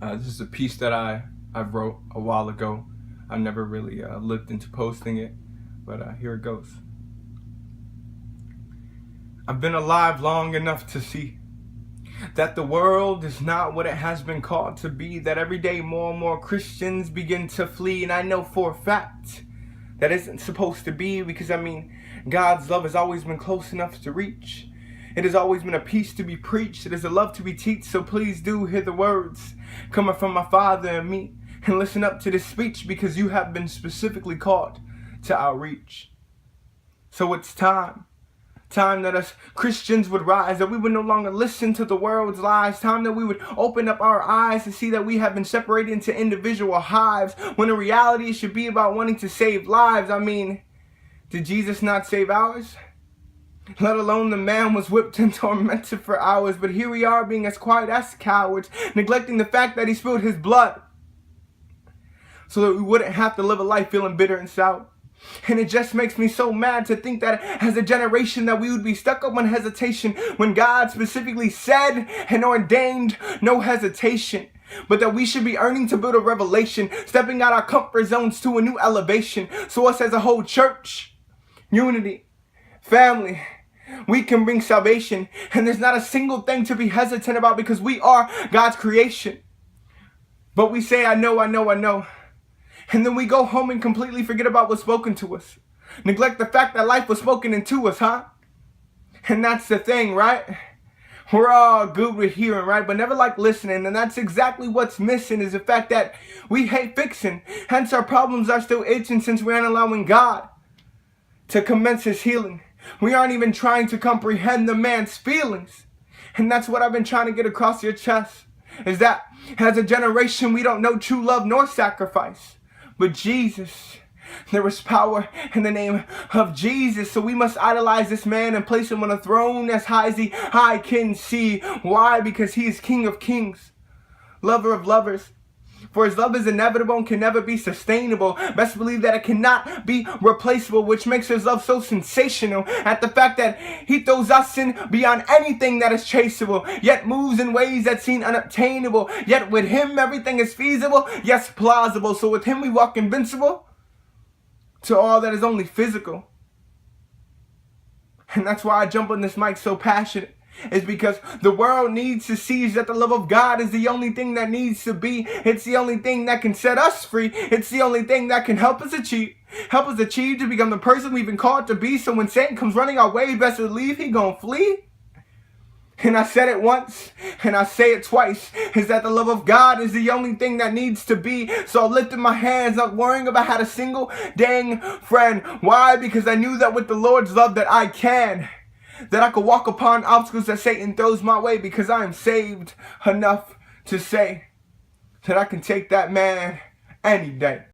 This is a piece that I wrote a while ago. I never really looked into posting it, but here it goes. I've been alive long enough to see that the world is not what it has been called to be, that every day more and more Christians begin to flee, and I know for a fact that isn't supposed to be, because God's love has always been close enough to reach. It has always been a peace to be preached. It is a love to be teached. So please do hear the words coming from my Father and me, and listen up to this speech, because you have been specifically called to outreach. So it's time that us Christians would rise, that we would no longer listen to the world's lies. Time that we would open up our eyes to see that we have been separated into individual hives, when in reality it should be about wanting to save lives. Did Jesus not save ours? Let alone the man was whipped and tormented for hours. But here we are being as quiet as cowards, neglecting the fact that he spilled his blood so that we wouldn't have to live a life feeling bitter and sour. And it just makes me so mad to think that as a generation that we would be stuck up on hesitation, when God specifically said and ordained no hesitation, but that we should be earning to build a revelation, stepping out our comfort zones to a new elevation. So us as a whole church, unity, family, we can bring salvation. And there's not a single thing to be hesitant about, because we are God's creation. But we say, I know. And then we go home and completely forget about what's spoken to us. Neglect the fact that life was spoken into us, huh? And that's the thing, right? We're all good with hearing, right? But never like listening. And that's exactly what's missing, is the fact that we hate fixing. Hence our problems are still itching, since we aren't allowing God to commence his healing. We aren't even trying to comprehend the man's feelings. And that's what I've been trying to get across your chest, is that as a generation we don't know true love nor sacrifice. But Jesus, there is power in the name of Jesus. So we must idolize this man and place him on a throne as high as the eye can see. Why? Because he is King of Kings, lover of lovers. For his love is inevitable and can never be sustainable. Best believe that it cannot be replaceable, which makes his love so sensational, at the fact that he throws us in beyond anything that is chaseable, yet moves in ways that seem unobtainable. Yet with him everything is feasible, yes, plausible. So with him we walk invincible to all that is only physical. And that's why I jump on this mic so passionate. Is because the world needs to see that the love of God is the only thing that needs to be. It's the only thing that can set us free. It's the only thing that can help us achieve to become the person we've been called to be. So when Satan comes running our way, best believe he gonna flee. And I said it once, and I say it twice, is that the love of God is the only thing that needs to be. So I lifted my hands, not worrying about how a single dang friend. Why? Because I knew that with the Lord's love that I could walk upon obstacles that Satan throws my way, because I am saved enough to say that I can take that man any day.